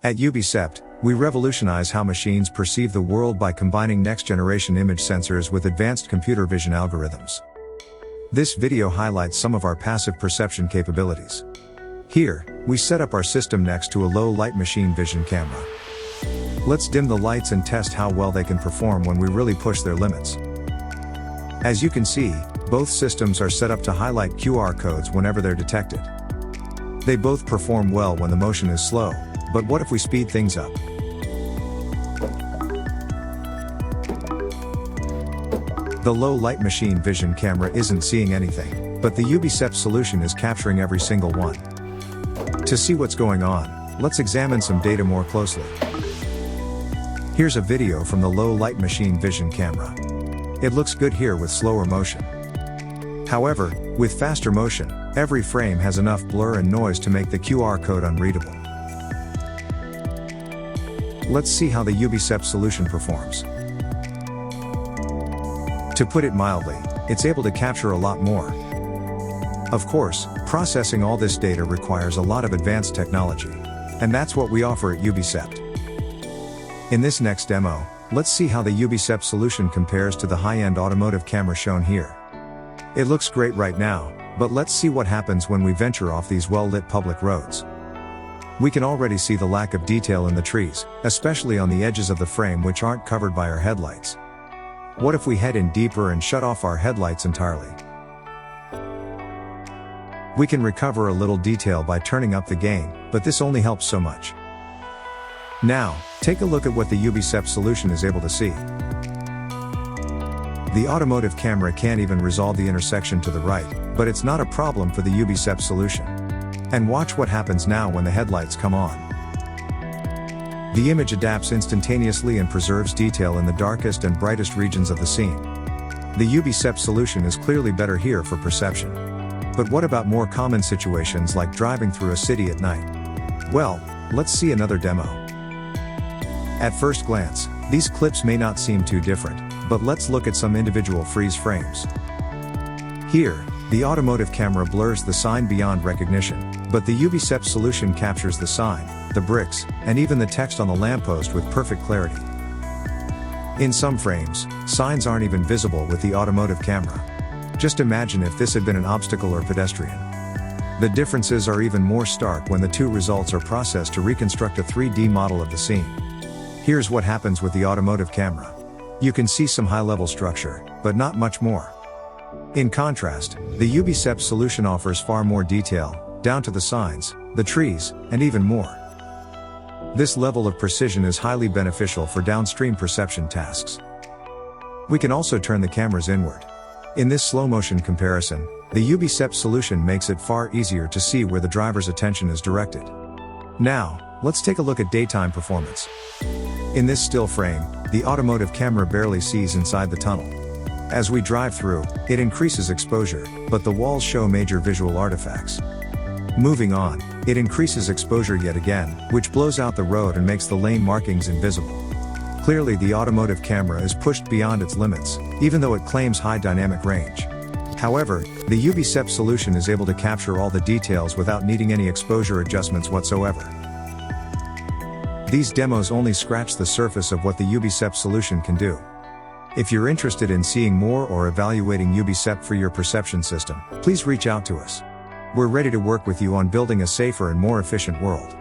At Ubicept, we revolutionize how machines perceive the world by combining next-generation image sensors with advanced computer vision algorithms. This video highlights some of our passive perception capabilities. Here, we set up our system next to a low-light machine vision camera. Let's dim the lights and test how well they can perform when we really push their limits. As you can see, both systems are set up to highlight QR codes whenever they're detected. They both perform well when the motion is slow, but what if we speed things up? The low-light machine vision camera isn't seeing anything, but the Ubicept solution is capturing every single one. To see what's going on, let's examine some data more closely. Here's a video from the low-light machine vision camera. It looks good here with slower motion. However, with faster motion, every frame has enough blur and noise to make the QR code unreadable. Let's see how the Ubicept solution performs. To put it mildly, it's able to capture a lot more. Of course, processing all this data requires a lot of advanced technology. And that's what we offer at Ubicept. In this next demo, let's see how the Ubicept solution compares to the high-end automotive camera shown here. It looks great right now, but let's see what happens when we venture off these well-lit public roads. We can already see the lack of detail in the trees, especially on the edges of the frame which aren't covered by our headlights. What if we head in deeper and shut off our headlights entirely? We can recover a little detail by turning up the gain, but this only helps so much. Now, take a look at what the Ubicept solution is able to see. The automotive camera can't even resolve the intersection to the right, but it's not a problem for the Ubicept solution. And watch what happens now when the headlights come on. The image adapts instantaneously and preserves detail in the darkest and brightest regions of the scene. The Ubicept solution is clearly better here for perception. But what about more common situations like driving through a city at night? Well, let's see another demo. At first glance, these clips may not seem too different, but let's look at some individual freeze frames. Here, the automotive camera blurs the sign beyond recognition, but the Ubicept solution captures the sign, the bricks, and even the text on the lamppost with perfect clarity. In some frames, signs aren't even visible with the automotive camera. Just imagine if this had been an obstacle or pedestrian. The differences are even more stark when the two results are processed to reconstruct a 3D model of the scene. Here's what happens with the automotive camera. You can see some high-level structure, but not much more. In contrast, the Ubicept solution offers far more detail, down to the signs, the trees, and even more. This level of precision is highly beneficial for downstream perception tasks. We can also turn the cameras inward. In this slow-motion comparison, the Ubicept solution makes it far easier to see where the driver's attention is directed. Now, let's take a look at daytime performance. In this still frame, the automotive camera barely sees inside the tunnel. As we drive through, it increases exposure, but the walls show major visual artifacts. Moving on, it increases exposure yet again, which blows out the road and makes the lane markings invisible. Clearly the automotive camera is pushed beyond its limits, even though it claims high dynamic range. However, the Ubicept solution is able to capture all the details without needing any exposure adjustments whatsoever. These demos only scratch the surface of what the Ubicept solution can do. If you're interested in seeing more or evaluating Ubicept for your perception system, please reach out to us. We're ready to work with you on building a safer and more efficient world.